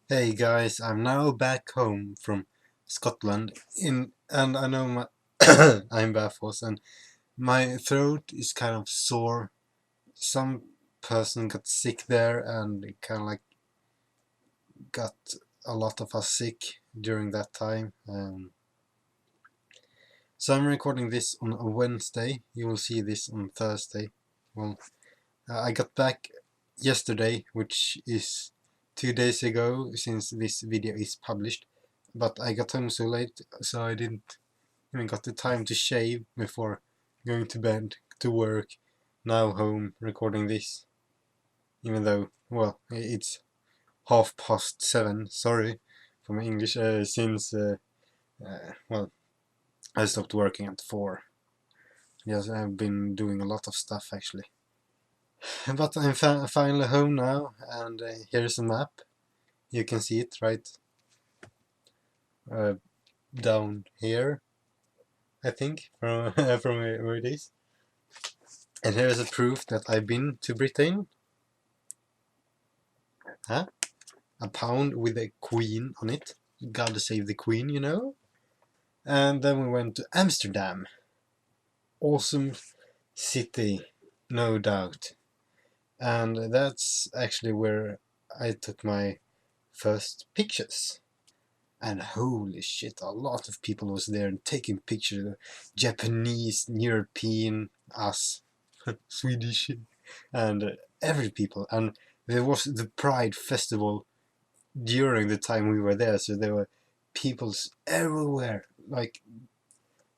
Hey guys, I'm now back home from Scotland and I know my I'm baffled and my throat is kind of sore. Some person got sick there and it kind of like got a lot of us sick during that time. So I'm recording this on a Wednesday. You will see this on Thursday. Well, I got back yesterday, which is 2 days ago since this video is published. But I got home so late, so I didn't even got the time to shave before going to bed, to work. Now home recording this, even though, well, it's 7:30. Sorry for my English, since well, I stopped working at 4. Yes, I've been doing a lot of stuff actually. But I'm finally home now, and here's a map. You can see it right uh, down here, I think, from from where it is. And here's a proof that I've been to Britain. Huh? A pound with a queen on it. Gotta save the queen, you know? And then we went to Amsterdam. Awesome city, no doubt. And that's actually where I took my first pictures. And holy shit, a lot of people was there and taking pictures. Japanese, European, us, Swedish, and every people. And there was the Pride Festival during the time we were there, so there were peoples everywhere. Like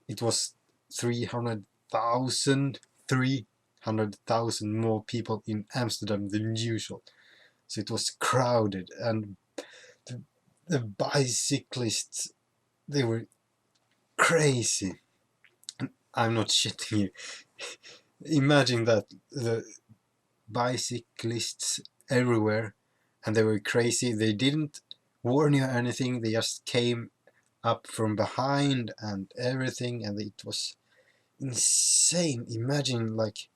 it was 300,000, 300,000 more people in Amsterdam than usual. So it was crowded, and the, the bicyclists, they were crazy. I'm not shitting you. Imagine that, the bicyclists everywhere, and they were crazy. They didn't warn you or anything. They just came up from behind and everything, and it was insane. Imagine like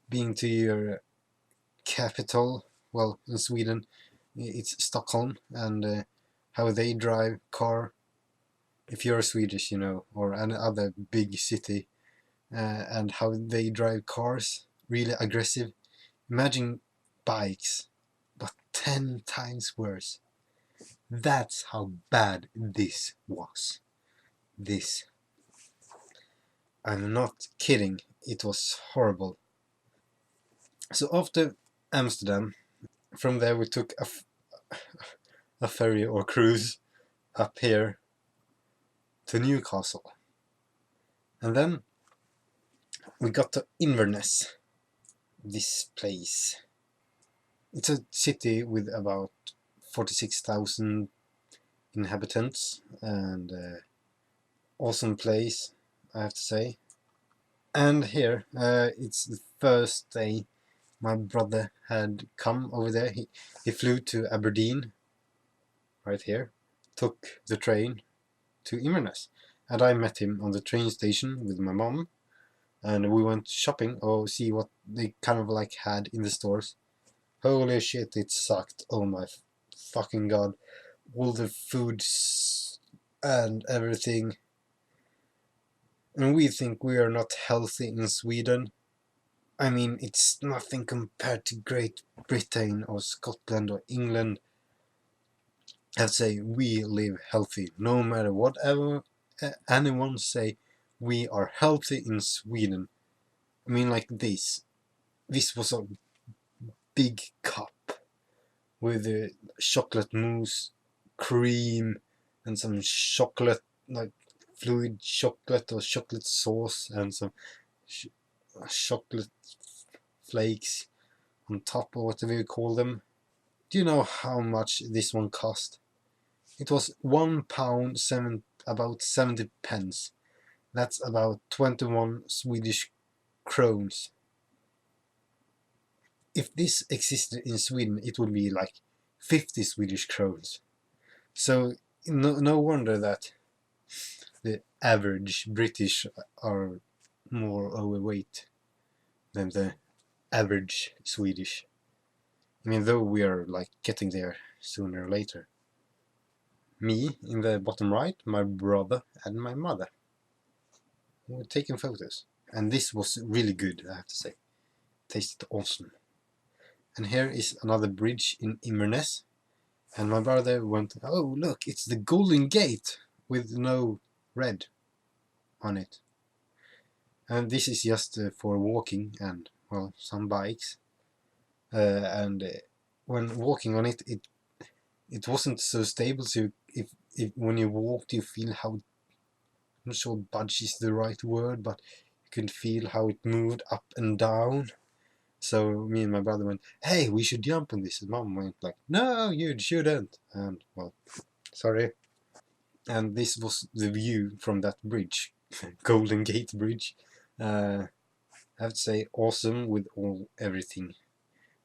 being to your capital, well, in Sweden it's Stockholm, and how they drive car, if you're Swedish, you know, or any other big city, and how they drive cars, really aggressive. Imagine bikes, but 10 times worse. That's how bad this was. This. I'm not kidding. It was horrible. So after Amsterdam, from there we took a ferry or cruise up here to Newcastle. And then we got to Inverness, this place. It's a city with about 46,000 inhabitants, and awesome place, I have to say. And here, it's the first day my brother had come over there. He flew to Aberdeen, right here, took the train to Inverness, and I met him on the train station with my mom, and we went shopping or see what they kind of like had in the stores. Holy shit, it sucked. Oh my fucking god. All the foods and everything. And we think we are not healthy in Sweden. I mean, it's nothing compared to Great Britain or Scotland or England. I'd say we live healthy, no matter whatever anyone say. We are healthy in Sweden. I mean, like this. This was a big cup with chocolate mousse, cream, and some chocolate, like fluid chocolate or chocolate sauce, and some chocolate flakes on top, or whatever you call them. Do you know how much this one cost? It was £1, about 70 pence. That's about 21 Swedish crowns. If this existed in Sweden, it would be like 50 Swedish crowns. So no wonder that the average British are more overweight than the average Swedish. I mean, though we are like getting there sooner or later. me in the bottom right, my brother and my mother. We were taking photos. And this was really good, I have to say. Tasted awesome. And here is another bridge in Inverness. And my brother went, oh look, it's the Golden Gate with no red on it. And this is just for walking and, well, some bikes. And when walking on it, it wasn't so stable. So if when you walked, you feel how, I'm not sure budge is the right word, but you can feel how it moved up and down. So me and my brother went, hey, we should jump on this. And mom went like, no, you shouldn't. And, well, sorry. And this was the view from that bridge, Golden Gate Bridge. I have to say, awesome with everything.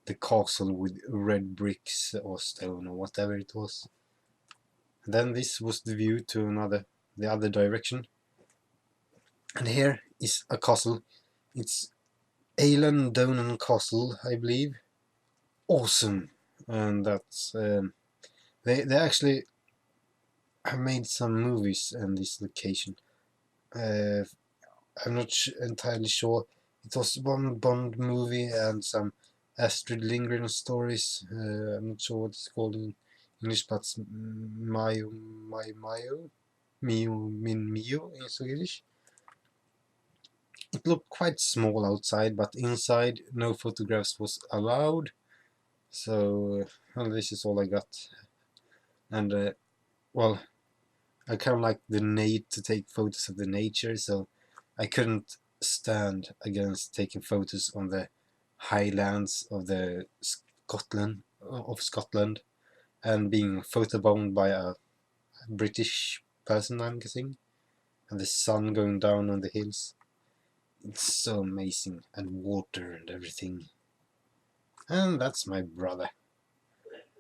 The castle with red bricks or stone or whatever it was. And then this was the view to the other direction. And here is a castle. It's Eilean Donan Castle, I believe. Awesome. And that's they actually have made some movies on this location. I'm not entirely sure. It was one Bond movie and some Astrid Lindgren stories. I'm not sure what it's called in English, but it's Mayo, Mio, Min Mio in Swedish. It looked quite small outside, but inside no photographs was allowed. So, well, this is all I got. And, well, I kind of like the need to take photos of the nature, so I couldn't stand against taking photos on the highlands of the Scotland and being photobombed by a British person, I'm guessing, and the sun going down on the hills. It's so amazing, and water and everything. And that's my brother.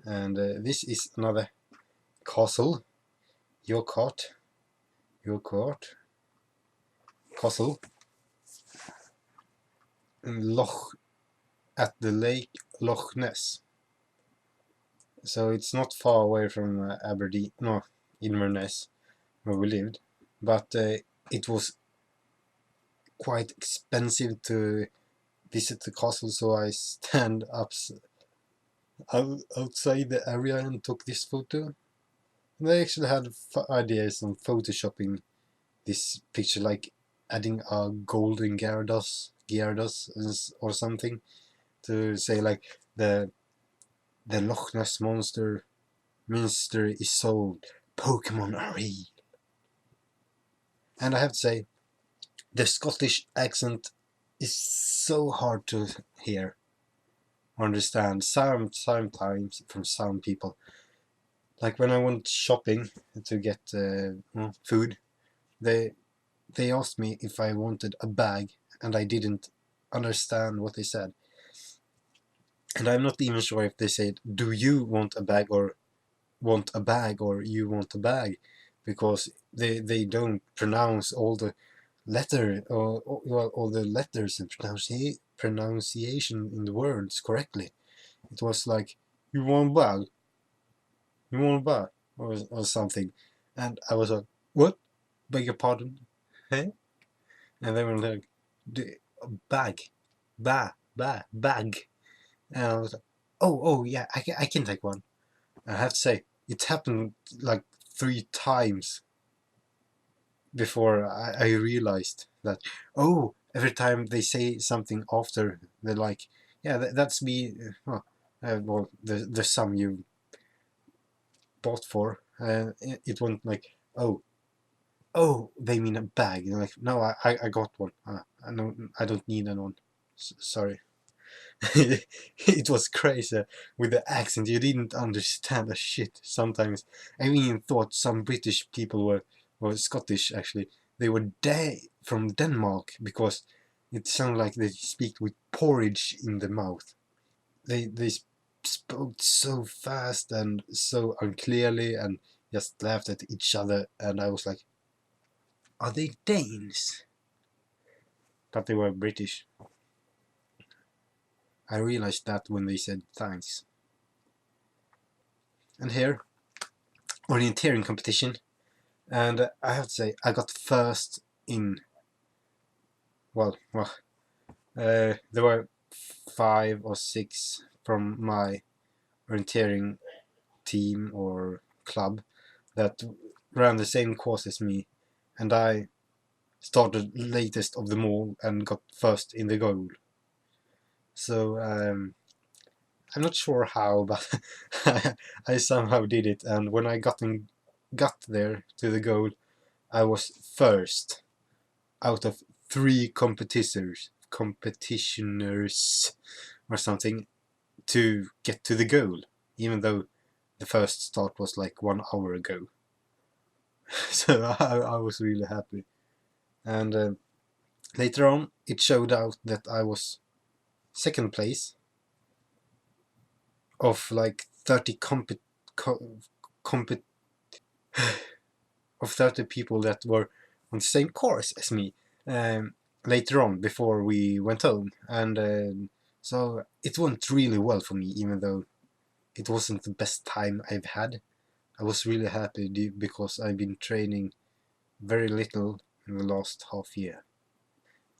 And this is another castle, Yorkart Castle in at the lake Loch Ness. So it's not far away from Aberdeen, no, Inverness, where we lived, but it was quite expensive to visit the castle, so I stand up outside the area and took this photo. And I actually had ideas on photoshopping this picture, like adding a golden Gyarados or something to say like the Loch Ness monster is sold. Pokemon are real. And I have to say, the Scottish accent is so hard to hear or understand sometimes from some people. Like when I went shopping to get food, they asked me if I wanted a bag, and I didn't understand what they said. And I'm not even sure if they said, do you want a bag, or want a bag, or you want a bag, because they don't pronounce all the all the letters and pronunciation in the words correctly. It was like, you want a bag, or something, and I was like, what? Beg your pardon? Hey? And they were like, bag, bag, and I was like, oh yeah, I can take one. I have to say, it happened like 3 times before I realized that, oh, every time they say something after, they're like, yeah, that's me, well, the sum you bought for, it went like, oh, they mean a bag. And like, no, I got one. I don't need one. Sorry. It was crazy with the accent. You didn't understand a shit sometimes. I even thought some British people or Scottish actually. They were from Denmark, because it sounded like they speak with porridge in the mouth. They spoke so fast and so unclearly and just laughed at each other, and I was like, are they Danes? But they were British. I realized that when they said thanks. And here orienteering competition, and I have to say I got first in. There were 5 or 6 from my orienteering team or club that ran the same course as me, and I started latest of them all and got first in the goal. So I'm not sure how, but I somehow did it, and when I got there to the goal, I was first out of 3 competitioners or something to get to the goal, even though the first start was like 1 hour ago. So I was really happy. And later on, it showed out that I was second place of like 30 of 30 people that were on the same course as me. Later on, before we went home, and so it went really well for me, even though it wasn't the best time I've had. I was really happy because I've been training very little in the last half year.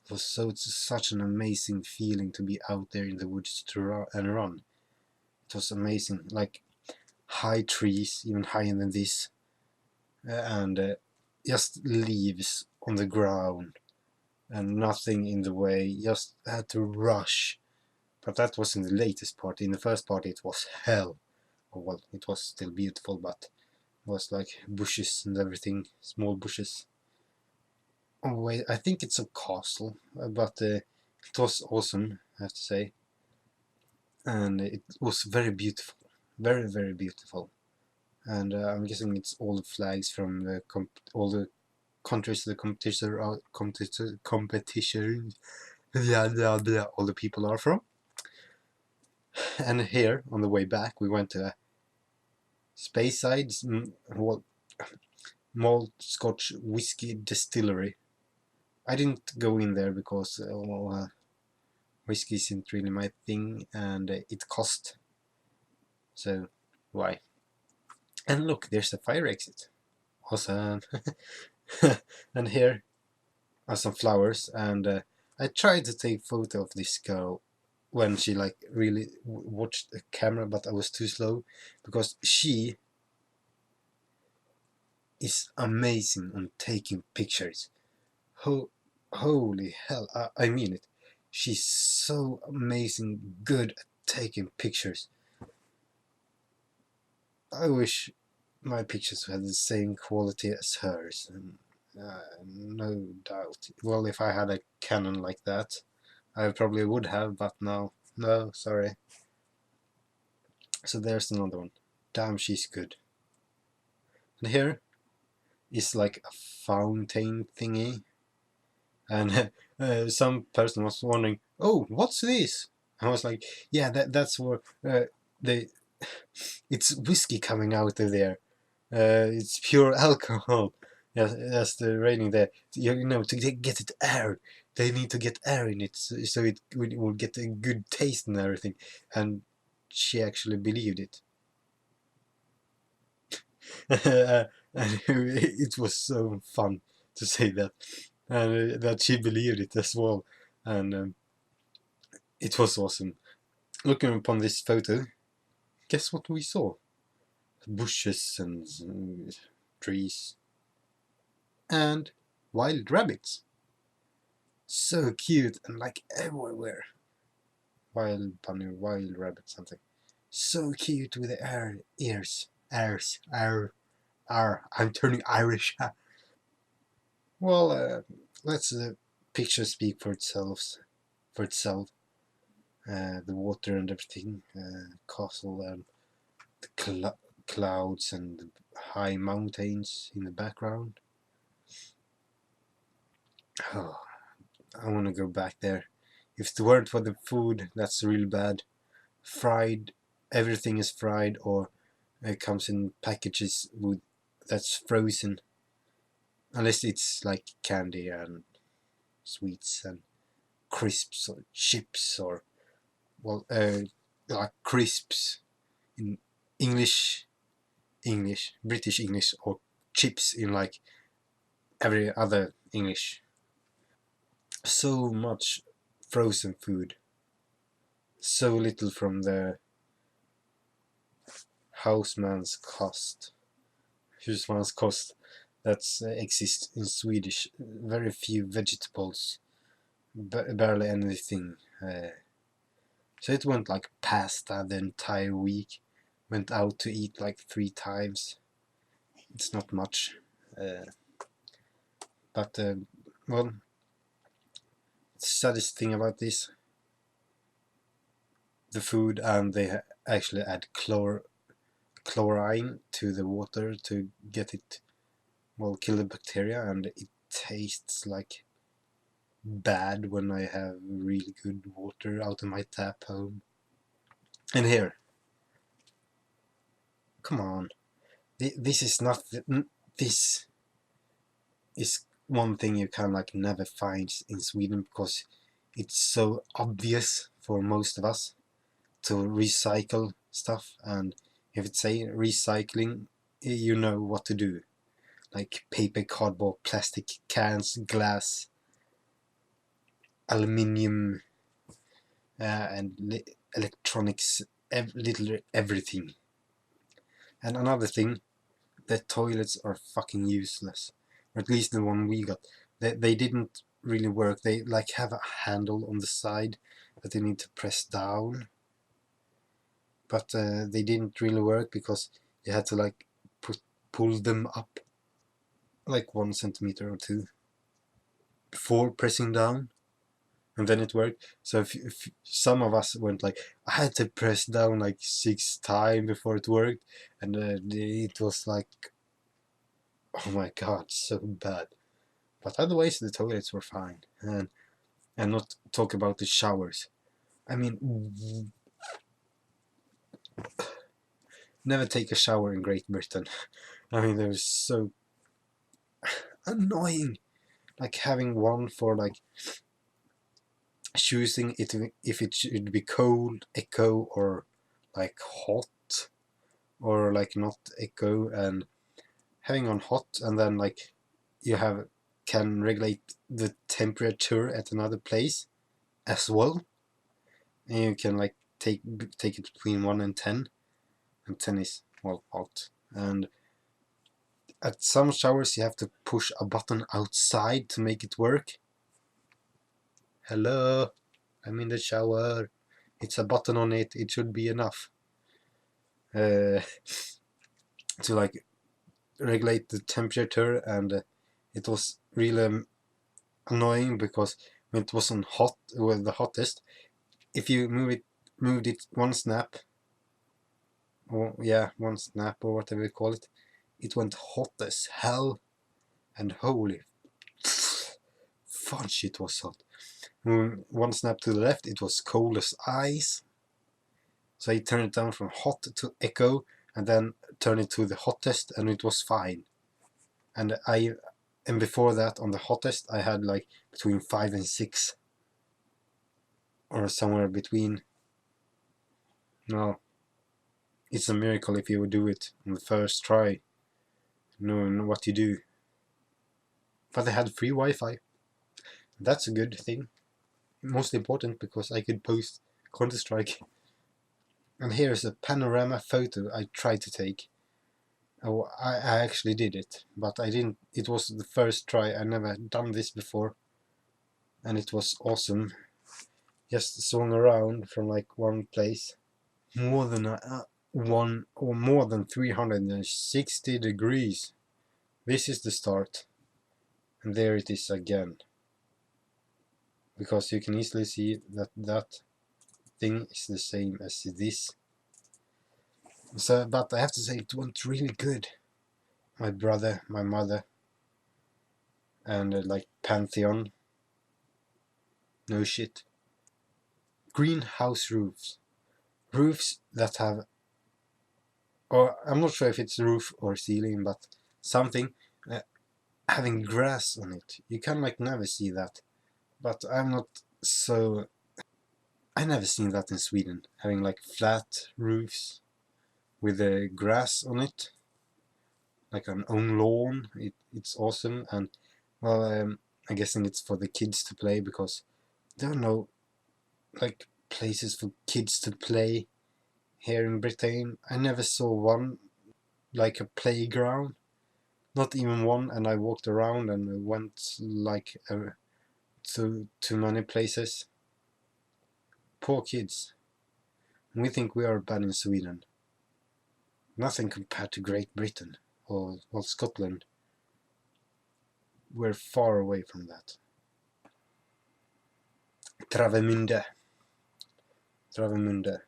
It's such an amazing feeling to be out there in the woods and run. It was amazing, like high trees, even higher than this, and just leaves on the ground and nothing in the way. Just had to rush. But that was in the latest part. In the first part, it was hell. Well, it was still beautiful, but it was like bushes and everything, small bushes. Oh wait, I think it's a castle, but it was awesome, I have to say, and it was very beautiful, very very beautiful. And I'm guessing it's all the flags from all the countries the competition, all the people are from. And here on the way back, we went to a Speyside malt Scotch whiskey distillery. I didn't go in there because whiskey isn't really my thing, and it cost. So why? And look, there's a fire exit. Awesome. And here are some flowers, and I tried to take photo of this girl when she like really watched the camera, but I was too slow because she is amazing on taking pictures. Holy hell, I mean it. She's so amazing good at taking pictures. I wish my pictures had the same quality as hers. No doubt. Well, if I had a Canon like that, I probably would have, but no, sorry. So there's another one. Damn, she's good. And here is like a fountain thingy, and some person was wondering, "Oh, what's this?" I was like, "Yeah, that's where they. It's whiskey coming out of there. It's pure alcohol. Yes, that's the rating there. You know, to get it air, they need to get air in it, so it will get a good taste and everything." And she actually believed it. And it was so fun to say that, and that she believed it as well, and it was awesome. Looking upon this photo, guess what we saw? Bushes and trees and wild rabbits. So cute and like everywhere. Wild bunny, wild rabbit, something. So cute with the ears. I'm turning Irish. Well, let's picture speak for itself. For itself, the water and everything, castle and the clouds and the high mountains in the background. Oh, I want to go back there. If it weren't for the food, that's really bad. Fried, everything is fried, or it comes in packages with that's frozen. Unless it's like candy and sweets and crisps or chips or well, like crisps in English. English, British English, or chips in like every other English. So much frozen food, so little from the houseman's cost. Husman's kost that exists in Swedish. Very few vegetables, barely anything. So it went like pasta the entire week. Went out to eat like 3 times. It's not much, but well, the saddest thing about this, the food, and they actually add chlorine to the water to get it, well, kill the bacteria, and it tastes like bad when I have really good water out of my tap home. And here, come on, this is not, this is one thing you can like never find in Sweden, because it's so obvious for most of us to recycle stuff, and if it's say recycling, you know what to do, like paper, cardboard, plastic cans, glass, aluminium, and electronics, little everything. And another thing, the toilets are fucking useless, or at least the one we got. They didn't really work. They like have a handle on the side that they need to press down, but they didn't really work because you had to like pull them up like 1 centimeter or 2 before pressing down, and then it worked. So if some of us went like, I had to press down like 6 times before it worked, and it was like, oh my god, so bad. But otherwise the toilets were fine, and not talk about the showers. I mean, never take a shower in Great Britain. I mean, they're so annoying. Like having one for like choosing it, if it should be cold, eco, or like hot, or like not eco, and having on hot, and then like you can regulate the temperature at another place as well, and you can like take it between 1 and 10, and 10 is, well, hot. And at some showers you have to push a button outside to make it work. Hello, I'm in the shower. It's a button on it. It should be enough to like regulate the temperature, and it was really annoying because when it wasn't hot, well, the hottest, if you moved it one snap, or yeah, one snap or whatever you call it, it went hot as hell, and holy fudge, it was hot. One snap to the left, it was cold as ice. So I turned it down from hot to echo, and then turned it to the hottest, and it was fine. And before that, on the hottest, I had like between 5 and 6, or somewhere between. No, it's a miracle if you would do it on the first try, knowing what you do. But I had free Wi-Fi. That's a good thing. Most important because I could post Counter-Strike. And here's a panorama photo I tried to take. Oh, I actually did it, but I didn't. It was the first try. I never done this before, and it was awesome. Just swung around from like one place, more than one, or more than 360 degrees. This is the start, and there it is again. Because you can easily see that that thing is the same as this. So, but I have to say it went really good. My brother, my mother, and like Pantheon. No shit. Greenhouse roofs. Roofs that have, or I'm not sure if it's roof or ceiling, but something having grass on it. You can like never see that. But I'm not so. I never seen that in Sweden, having like flat roofs with grass on it. like an own lawn. It's awesome, and well, I'm guessing it's for the kids to play because there are no like places for kids to play here in Britain. I never saw one, like a playground, not even one. And I walked around and went like to many places. Poor kids. We think we are bad in Sweden. Nothing compared to Great Britain or well, Scotland. We're far away from that. Travemünde. Travemünde.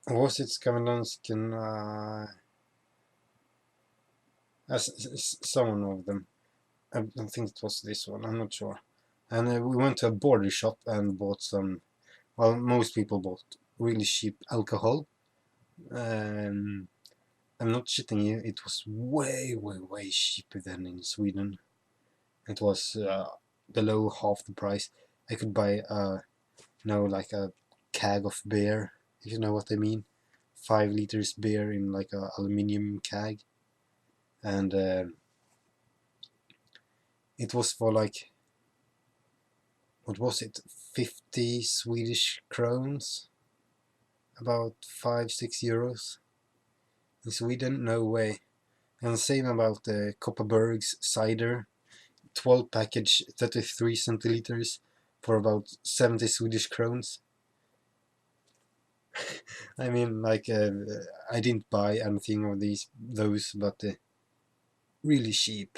Åsiktsskandinansken, some of them. I think it was this one, I'm not sure. And we went to a border shop and bought some, well, most people bought really cheap alcohol. I'm not shitting you, it was way, way, way cheaper than in Sweden. It was below half the price. I could buy, like a keg of beer, if you know what I mean. 5 liters beer in like a aluminium keg. And it was for like, what was it, 50 Swedish crowns? About 5-6 euros. In Sweden, no way. And the same about the Kopparbergs cider, 12 package, 33 centiliters for about 70 Swedish crowns. I mean, like, I didn't buy anything of those, but really cheap.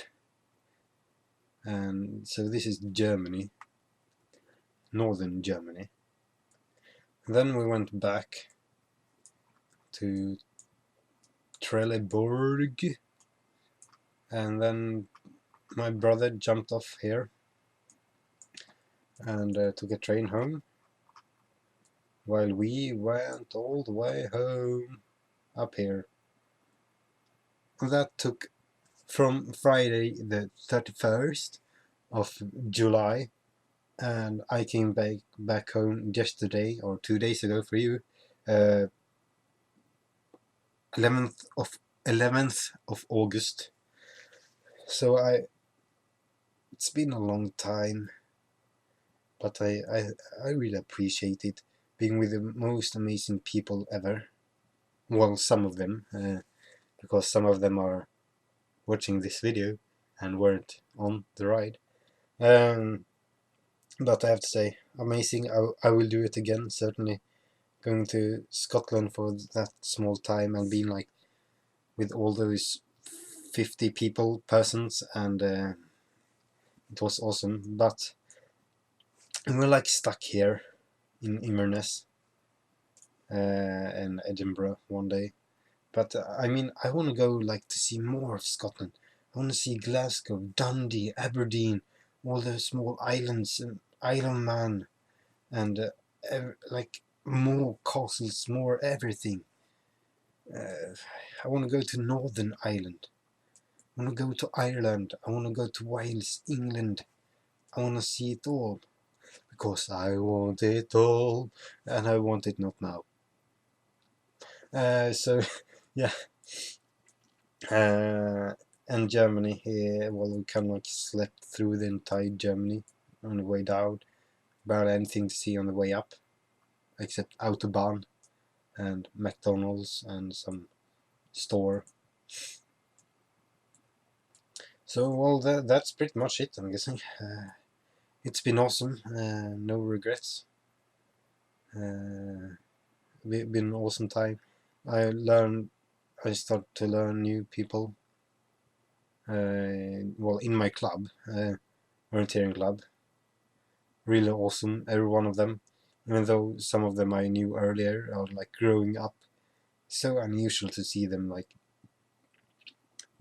And so this is Germany, northern Germany. And then we went back to Trelleborg, and then my brother jumped off here and took a train home, while we went all the way home up here. And that took from Friday the 31st of July, and I came back home yesterday, or 2 days ago for you, 11th of August. So it's been a long time, but I really appreciate it, being with the most amazing people ever. Well, some of them, because some of them are watching this video and weren't on the ride. But I have to say, amazing. I will do it again, certainly. Going to Scotland for that small time and being like with all those 50 persons, and it was awesome. But we're like stuck here in Inverness and Edinburgh one day. But I mean, I want to go like to see more of Scotland. I want to see Glasgow, Dundee, Aberdeen, all the small islands, and Isle of Man, and like more castles, more everything. I want to go to Northern Ireland. I want to go to Ireland. I want to go to Wales, England. I want to see it all. Because I want it all, and I want it not now. So, yeah. And Germany here, well, we kind of like slept through the entire Germany on the way down. Barely anything to see on the way up, except Autobahn and McDonald's and some store. So, well, that's pretty much it, I'm guessing. It's been awesome, no regrets. Been an awesome time. I started to learn new people. Well, in my club, volunteering club. Really awesome, every one of them. Even though some of them I knew earlier, or like growing up. So unusual to see them like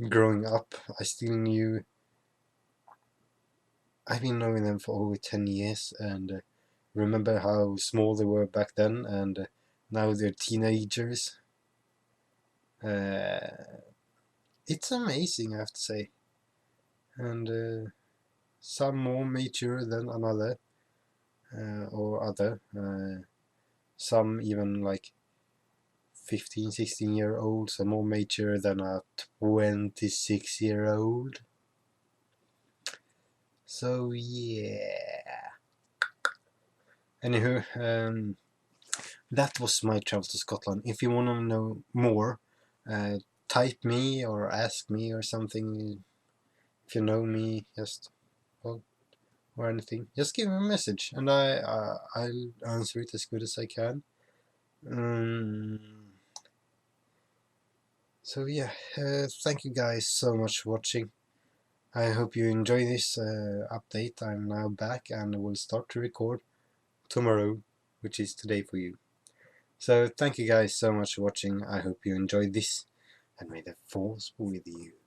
growing up. I've been knowing them for over 10 years, and remember how small they were back then, and now they're teenagers. It's amazing, I have to say. And some more mature than another, or other. Some even like 15, 16-year-olds are more mature than a 26-year-old. So yeah. Anywho, that was my travel to Scotland. If you want to know more, type me or ask me or something. If you know me, just well, or anything, just give me a message, and I'll answer it as good as I can. So yeah, thank you guys so much for watching. I hope you enjoy this update. I'm now back and will start to record tomorrow, which is today for you. So thank you guys so much for watching. I hope you enjoyed this, and may the force be with you.